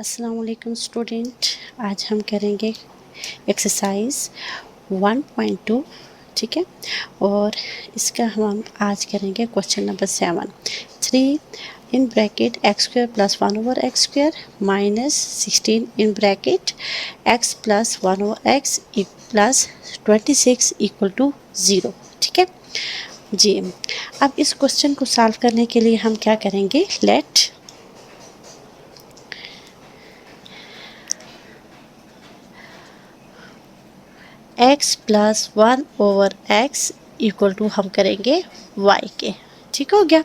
अस्सलाम वालेकुम स्टूडेंट। आज हम करेंगे एक्सरसाइज 1.2, ठीक है। और इसका हम आज करेंगे question number 7। 3 in bracket x square plus 1 over x square minus 16 in bracket x plus 1 over x plus 26 equal to 0, ठीक है जी। अब इस क्वेश्चन को सॉल्व करने के लिए हम क्या करेंगे, let x plus 1 over x equal to हम करेंगे वाई के, ठीक हो गया।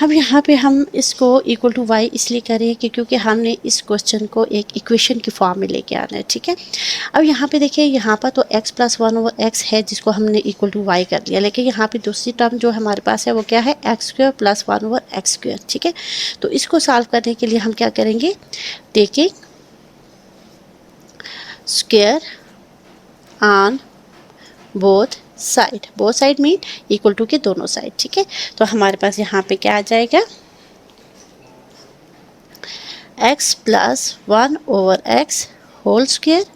अब यहाँ पे हम इसको इक्वल टू वाई इसलिए करें कि क्योंकि हमने इस क्वेश्चन को एक इक्वेशन की फॉर्म में लेके आना है, ठीक है। अब यहाँ पे देखिए, यहाँ पर तो x प्लस 1 ओवर एक्स है जिसको हमने इक्वल टू वाई कर लिया, लेकिन यहाँ पे दूसरी टर्म जो हमारे पास है वो क्या है, x square plus 1 over x square, ठीक है। तो इसको सॉल्व करने के लिए हम क्या करेंगे, taking square on both side mean equal to के दोनों साइड, ठीक है। तो हमारे पास यहाँ पे क्या आ जाएगा, x plus 1 over x whole square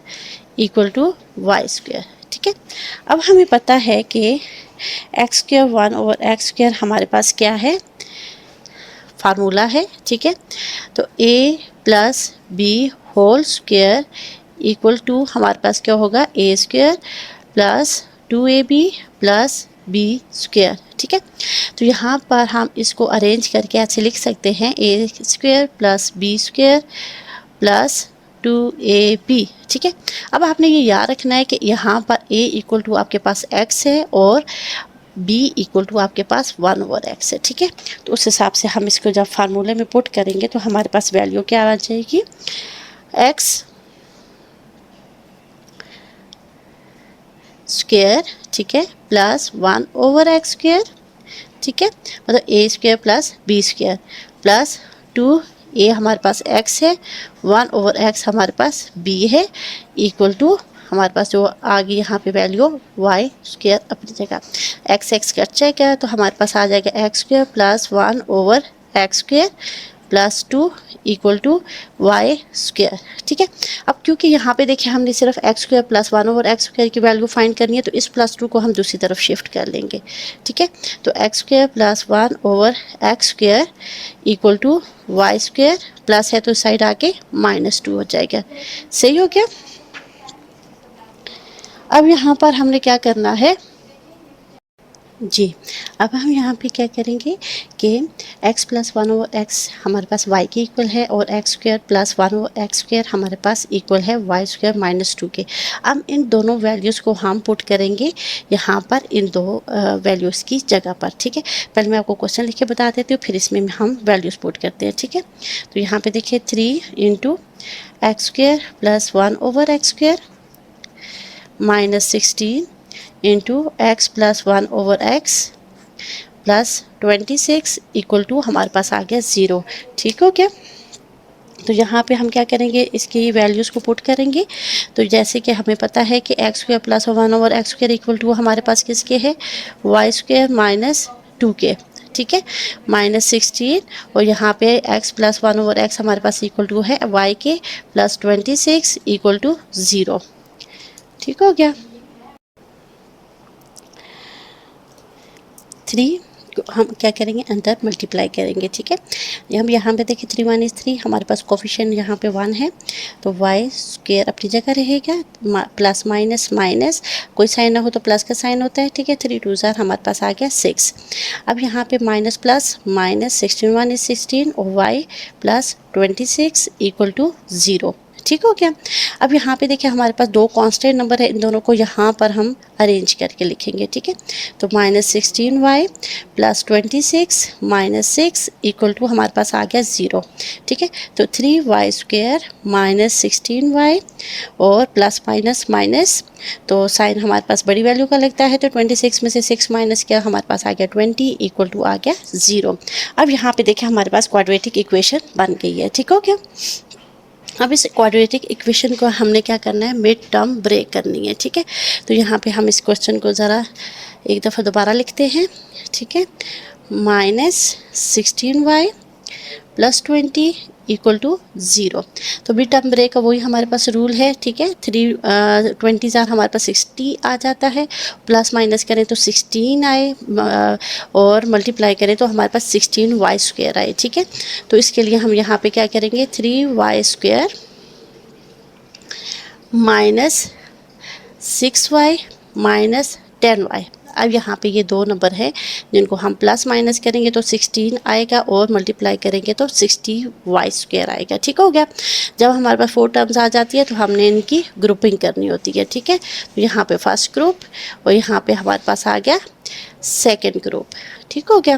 equal to y square, ठीक है। अब हमें पता है कि x square 1 over x square हमारे पास क्या है, फार्मूला है, ठीक है। तो a plus b whole square equal to हमारे पास क्या होगा, a square plus 2ab plus b square, ठीक है। तो यहाँ पर हम इसको अरेंज करके ऐसे लिख सकते हैं, a square plus b square plus 2ab, ठीक है। अब आपने ये याद रखना है कि यहाँ पर a इक्वल टू आपके पास x है और b इक्वल टू आपके पास 1 ओवर x है, ठीक है। तो उस हिसाब से हम इसको जब फार्मूले में पुट करेंगे तो हमारे पास वैल्यू क्या आ जाएगी, x स्क्वायर, ठीक है, प्लस 1 ओवर एक्स स्क्वायर, ठीक है, मतलब a square plus b square plus 2a हमारे पास x है, 1 ओवर x हमारे पास b है, इक्वल टू हमारे पास जो आगे यहाँ पे वैल्यू y स्क्वायर अपनी जगह, x कट जाएगा तो हमारे पास आ जाएगा x square plus 1 over x square plus 2 equal to y square, ठीक है। अब क्योंकि यहाँ पे देखिए हमने सिर्फ x square plus 1 over x square की वैल्यू फाइंड करनी है, तो इस प्लस 2 को हम दूसरी तरफ शिफ्ट कर लेंगे, ठीक है। तो x square plus 1 over x square equal to y square, plus है तो साइड आके -2 हो जाएगा, सही हो गया। अब यहाँ पर हमने क्या करना है जी, अब हम यहाँ पे क्या करेंगे कि x प्लस 1 ओवर एक्स हमारे पास y के इक्वल है और x square plus 1 over x square हमारे पास इक्वल है वाई स्क्वायर -2 के। अब इन दोनों वैल्यूज़ को हम पुट करेंगे यहाँ पर इन दो वैल्यूज़ की जगह पर, ठीक है। पहले मैं आपको क्वेश्चन लिख के बता देती हूँ, फिर इसमें हम वैल्यूज़ पुट करते हैं, ठीक है। तो यहाँ पर देखिए 3 into x square plus 1 over x square -16 into x plus 1 over x plus 26 equal to हमारे पास आ गया 0, ठीक हो गया। तो यहाँ पे हम क्या करेंगे, इसकी वैल्यूज़ को पुट करेंगे। तो जैसे कि हमें पता है कि x square plus 1 over x square equal to हमारे पास किसके है, वाई स्क्वायर -2 के, ठीक है, -16 और यहाँ पे एक्स प्लस 1 ओवर एक्स हमारे पास इक्वल टू है वाई के प्लस 26 इक्वल टू 0, ठीक हो गया। 3 हम क्या करेंगे, अंदर मल्टीप्लाई करेंगे, ठीक है। हम यहाँ पे देखिए 3 - 3 हमारे पास कोफिशिएंट यहाँ पे 1 है, तो वाई स्क्वायर अपनी जगह रहेगा, प्लस माइनस माइनस कोई साइन ना हो तो प्लस का साइन होता है, ठीक है। 3 2 ज़ार हमारे पास आ गया 6। अब यहाँ पे माइनस प्लस माइनस 16 1 is 16 और वाई प्लस 26 इक्वल टू 0, ठीक हो गया। अब यहाँ पे देखिए हमारे पास दो कांस्टेंट नंबर है, इन दोनों को यहाँ पर हम अरेंज करके लिखेंगे, ठीक है। तो -16y प्लस 26 -6 इक्वल टू हमारे पास आ गया 0, ठीक है। तो 3y स्क्वायर -16y और प्लस माइनस माइनस, तो साइन हमारे पास बड़ी वैल्यू का लगता है, तो 26 में से 6 माइनस किया हमारे पास आ गया 20 इक्वल टू आ गया 0। अब यहाँ पे देखिए हमारे पास क्वाड्रेटिक इक्वेशन बन गई है, ठीक हो गया। अब इस क्वाड्रेटिक इक्वेशन को हमने क्या करना है, मिड टर्म ब्रेक करनी है, ठीक है। तो यहाँ पे हम इस क्वेश्चन को ज़रा एक दफ़ा दोबारा लिखते हैं, ठीक है। -16y plus 20 equal to 0। तो मिड टर्म ब्रेक का वही हमारे पास रूल है, ठीक है। 3 20 हमारे पास 60 आ जाता है, प्लस माइनस करें तो 16 आए और मल्टीप्लाई करें तो हमारे पास 16y² आए, ठीक है। तो इसके लिए हम यहाँ पे क्या करेंगे, 3y² minus 6y minus 10y। अब यहाँ पे ये दो नंबर हैं जिनको हम प्लस माइनस करेंगे तो 16 आएगा और मल्टीप्लाई करेंगे तो 60y² आएगा, ठीक हो गया। जब हमारे पास 4 टर्म्स आ जाती है तो हमने इनकी ग्रुपिंग करनी होती है, ठीक है। तो यहाँ पे फर्स्ट ग्रुप और यहाँ पे हमारे पास आ गया सेकेंड ग्रुप, ठीक हो गया।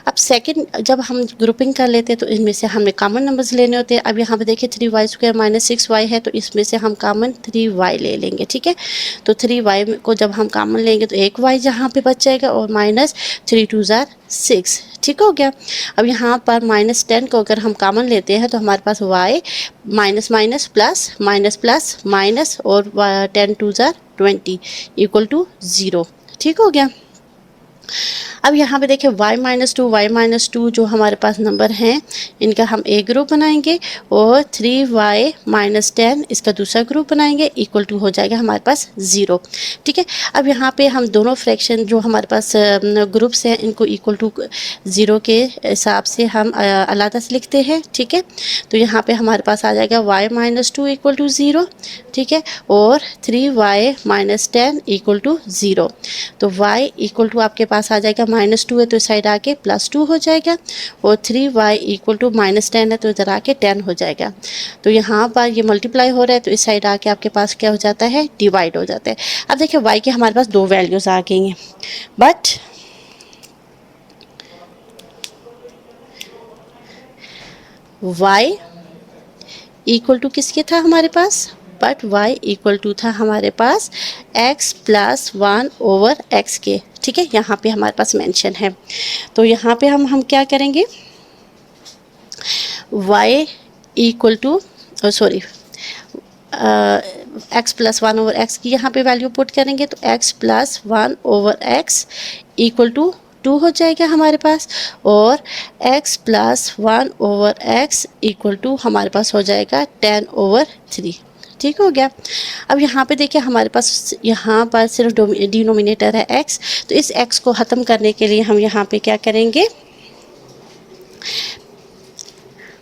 अब सेकंड जब हम ग्रुपिंग कर लेते हैं तो इनमें से हमें कॉमन नंबर्स लेने होते हैं। अब यहाँ पे देखिए 3y² माइनस 6y है, तो इसमें से हम कॉमन 3y ले लेंगे, ठीक है। तो 3y को जब हम कॉमन लेंगे तो एक y यहाँ पे बच जाएगा और माइनस 3 2 6, ठीक हो गया। अब यहाँ पर माइनस 10 को अगर हम कॉमन लेते हैं तो हमारे पास y minus minus plus minus plus minus और 10 2 20 इक्वल टू 0, ठीक हो गया। अब यहाँ पे देखिए y-2 जो हमारे पास नंबर हैं इनका हम एक ग्रुप बनाएंगे और 3y-10 इसका दूसरा ग्रुप बनाएंगे, इक्वल टू हो जाएगा हमारे पास 0, ठीक है। अब यहाँ पे हम दोनों फ्रैक्शन जो हमारे पास ग्रुप्स हैं इनको इक्वल टू 0 के हिसाब से हम अलग से लिखते हैं, ठीक है। तो यहाँ पे हमारे पास आ जाएगा y-2 इक्वल टू 0, ठीक है, और 3y-10 इक्वल टू 0। तो y इक्वल टू आपके पास आ जाएगा -2 है तो इस साइड आके +2 हो जाएगा और 3y इक्वल टू -10 है तो इधर आके 10 हो जाएगा। तो यहाँ पर ये मल्टीप्लाई हो रहा है तो इस साइड आके आपके पास क्या हो जाता है, डिवाइड हो जाता है। अब देखिए y के हमारे पास दो वैल्यूज़ आ गई हैं, बट y इक्वल टू किसके था हमारे पास, बट y इक्वल टू था हमारे पास x + 1 ओवर x के, ठीक है। यहाँ पे हमारे पास मेंशन है तो यहाँ पे हम क्या करेंगे, y equal to sorry x + 1 over x की यहाँ पे वैल्यू पुट करेंगे तो x + 1 over x equal to 2 हो जाएगा हमारे पास और x + 1 over x equal to हमारे पास हो जाएगा 10 ओवर 3, ठीक हो गया। अब यहाँ पे देखिए हमारे पास यहाँ पर सिर्फ डिनोमिनेटर है x, तो इस x को ख़त्म करने के लिए हम यहाँ पे क्या करेंगे,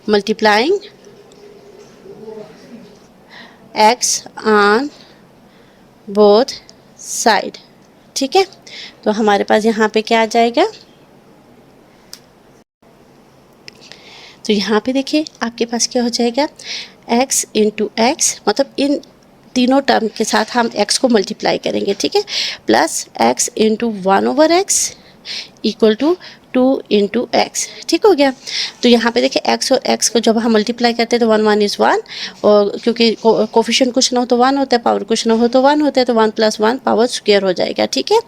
multiplying x on both side, ठीक है। तो हमारे पास यहाँ पे क्या आ जाएगा, तो यहाँ पे देखिए आपके पास क्या हो जाएगा, x इंटू एक्स, मतलब इन तीनों टर्म के साथ हम x को मल्टीप्लाई करेंगे, ठीक है, plus x into 1 over x equal to 2 into x, ठीक हो गया। तो यहाँ पे देखिए x और x को जब हम मल्टीप्लाई करते हैं तो 1 1 इज़ 1 और क्योंकि कोफिशिएंट कुछ ना हो तो 1 होता है, पावर कुछ ना हो तो 1 होता है, तो 1 + 1 पावर स्क्वायर हो जाएगा, ठीक है।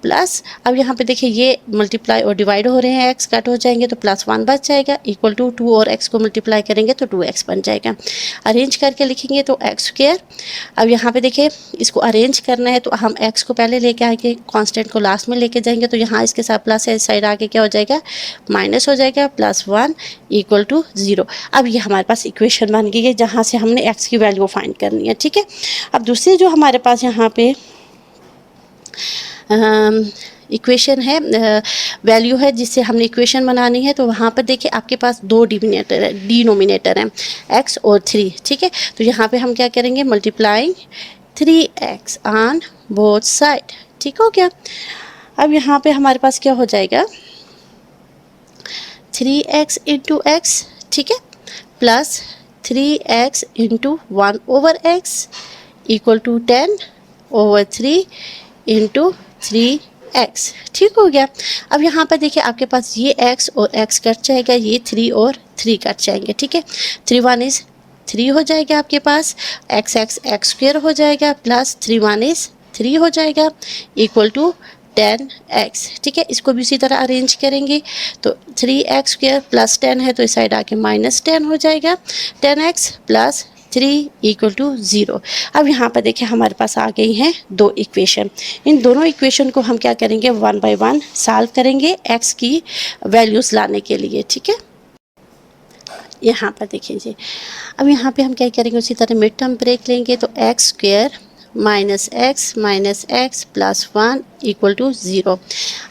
प्लस अब यहाँ पे देखिए ये मल्टीप्लाई और डिवाइड हो रहे हैं, x कट हो जाएंगे तो +1 बच जाएगा इक्वल टू 2 और x को मल्टीप्लाई करेंगे तो 2x बन जाएगा। अरेंज करके लिखेंगे तो x²। अब यहाँ पे देखिए इसको अरेंज करना है तो हम x को पहले लेके आएंगे, कांस्टेंट को लास्ट में लेके जाएंगे, तो यहाँ इसके साथ प्लस है, इस साइड आके क्या हो जाएगा, माइनस हो जाएगा, +1 इक्वल टू 0। अब ये हमारे पास इक्वेशन बन गई है जहाँ से हमने x की वैल्यू फाइंड करनी है, ठीक है। अब दूसरी जो हमारे पास यहाँ पे इक्वेशन है, वैल्यू है जिससे हमने इक्वेशन बनानी है, तो वहाँ पर देखिए आपके पास दो डिनोमिनेटर हैं x और 3, ठीक है। तो यहाँ पे हम क्या करेंगे, multiplying 3x on both side, ठीक हो गया। अब यहाँ पे हमारे पास क्या हो जाएगा, 3x इंटू एक्स, ठीक है, plus 3x into 1 over x equal to 10 over 3 into 3x, ठीक हो गया। अब यहाँ पर देखिए आपके पास ये x और x कट जाएगा, ये 3 और 3 कट जाएंगे, ठीक है। 3 1 इज़ 3 हो जाएगा आपके पास, x² हो जाएगा, प्लस 3 1 इज़ 3 हो जाएगा इक्वल टू 10x, ठीक है। इसको भी उसी तरह अरेंज करेंगे तो 3x² प्लस 10 है तो इस साइड आके -10 हो जाएगा, 10x प्लस 3 इक्वल टू 0। अब यहाँ पर देखिए हमारे पास आ गई हैं दो इक्वेशन, इन दोनों इक्वेशन को हम क्या करेंगे, 1 बाय 1 सॉल्व करेंगे x की वैल्यूज़ लाने के लिए, ठीक है। यहाँ पर देखिए जी, अब यहाँ पे हम क्या करेंगे, उसी तरह मिड टर्म ब्रेक लेंगे तो x square minus x plus 1 equal to 0।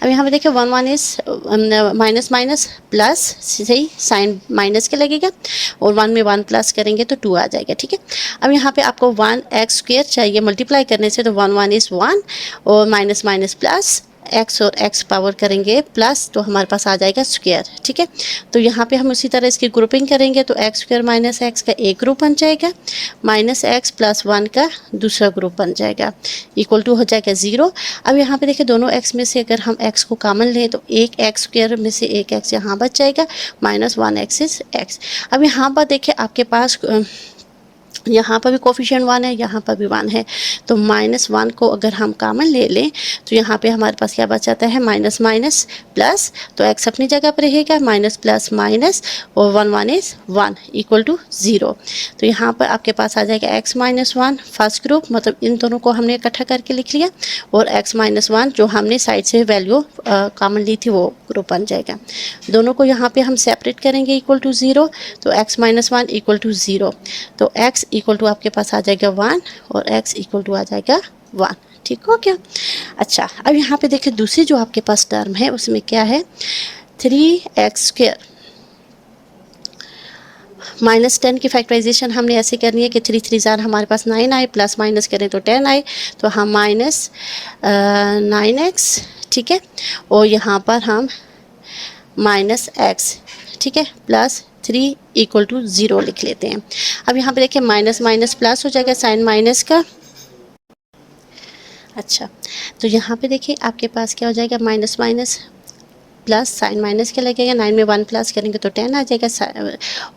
अब यहाँ पे देखिए 1 इज माइनस माइनस प्लस, सही साइन माइनस के लगेगा, और 1 में 1 प्लस करेंगे तो 2 आ जाएगा, ठीक है। अब यहाँ पे आपको 1 एक्स स्क्वायर चाहिए मल्टीप्लाई करने से, तो 1 इज़ 1 और माइनस माइनस प्लस, एक्स और एक्स पावर करेंगे प्लस, तो हमारे पास आ जाएगा स्क्वायर, ठीक है। तो यहाँ पे हम उसी तरह इसकी ग्रुपिंग करेंगे तो एक्स स्क्वायर माइनस एक्स का एक ग्रुप बन जाएगा, माइनस एक्स प्लस 1 का दूसरा ग्रुप बन जाएगा, इक्वल टू हो जाएगा 0। अब यहाँ पे देखिए दोनों एक्स में से अगर हम एक्स को कॉमन लें तो एक एक्स स्क्वायर में से एक एक्स यहाँ बच जाएगा, माइनस 1 एक्स इज एक्स। अब यहाँ पर देखिए आपके पास यहाँ पर भी कोफिशिएंट 1 है, यहाँ पर भी 1 है, तो माइनस 1 को अगर हम कॉमन ले लें तो यहाँ पे हमारे पास क्या बच जाता है, माइनस माइनस प्लस, तो एक्स अपनी जगह पर रहेगा, माइनस प्लस माइनस, और 1 इज़ 1 इक्वल टू 0। तो यहाँ पर आपके पास आ जाएगा एक्स माइनस 1 फर्स्ट ग्रुप, मतलब इन दोनों को हमने इकट्ठा करके लिख लिया, और एक्स माइनस 1 जो हमने साइड से वैल्यू कॉमन ली थी वो ग्रुप बन जाएगा। दोनों को यहाँ पे हम सेपरेट करेंगे इक्वल टू 0, तो एक्स माइनस 1 इक्वल टू 0, तो एक्स इक्वल टू आपके पास आ जाएगा 1 और x इक्वल टू आ जाएगा 1, ठीक हो क्या। अच्छा, अब यहाँ पे देखिए दूसरी जो आपके पास टर्म है उसमें क्या है, 3x स्क्वायर माइनस 10 की फैक्टराइजेशन हमने ऐसे करनी है कि 3 3 ज़ार हमारे पास 9 आए, प्लस माइनस करें तो 10 आए, तो हम माइनस 9x, ठीक है, और यहाँ पर हम माइनस x, ठीक है, प्लस 3 इक्वल टू 0 लिख लेते हैं। अब यहाँ पे देखिए माइनस माइनस प्लस हो जाएगा साइन माइनस का। अच्छा, तो यहाँ पे देखिए आपके पास क्या हो जाएगा, minus minus plus sign minus के लगेगा, 9 में 1 प्लस करेंगे तो 10 आ जाएगा,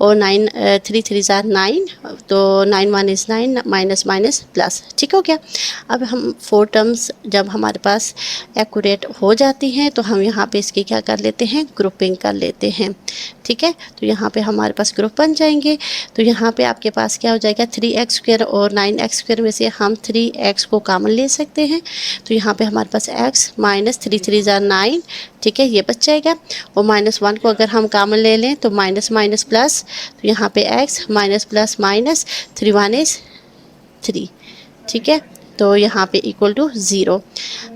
और 9 3 3 ज़ार 9, तो 9 1 इज़ 9, माइनस माइनस प्लस, ठीक हो गया। अब हम 4 टर्म्स जब हमारे पास एक्यूरेट हो जाती हैं तो हम यहाँ पे इसकी क्या कर लेते हैं, ग्रुपिंग कर लेते हैं, ठीक है। तो यहाँ पे हमारे पास ग्रुप बन जाएंगे, तो यहाँ पे आपके पास क्या हो जाएगा, 3x स्क्वायर और 9x स्क्वायर में से हम 3x को कॉमन ले सकते हैं, तो यहाँ पे हमारे पास x माइनस 3 3 ज़ार 9, ठीक है, ये बच जाएगा, और माइनस 1 को अगर हम कॉमन ले लें तो माइनस माइनस प्लस, तो यहाँ पे x minus plus minus 3 1 is 3, ठीक है, तो यहाँ पे इक्वल टू 0।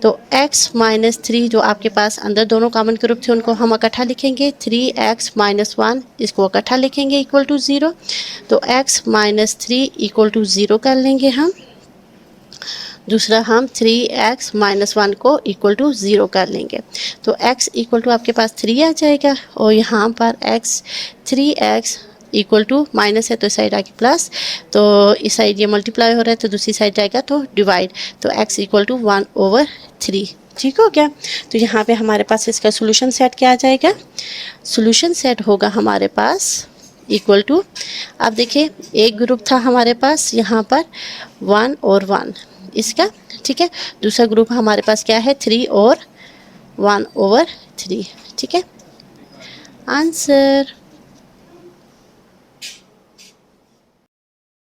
तो x माइनस 3 जो आपके पास अंदर दोनों कॉमन ग्रुप थे उनको हम इकट्ठा लिखेंगे, 3x माइनस 1 इसको इकट्ठा लिखेंगे इक्वल टू 0, तो x माइनस 3 इक्वल टू 0 कर लेंगे हम। दूसरा हम 3x माइनस 1 को इक्वल टू 0 कर लेंगे, तो x इक्वल टू आपके पास 3 आ जाएगा, और यहाँ पर x 3x equal to minus है तो इस साइड आके प्लस, तो इस साइड ये मल्टीप्लाई हो रहा है तो दूसरी साइड जाएगा तो डिवाइड, तो x इक्वल टू 1/3, ठीक हो गया। तो यहाँ पे हमारे पास इसका सोल्यूशन सेट क्या आ जाएगा, सोल्यूशन सेट होगा हमारे पास इक्वल टू, अब देखिए एक ग्रुप था हमारे पास यहाँ पर 1 और 1 इसका, ठीक है, दूसरा ग्रुप हमारे पास क्या है 3 और 1/3, ठीक है, आंसर।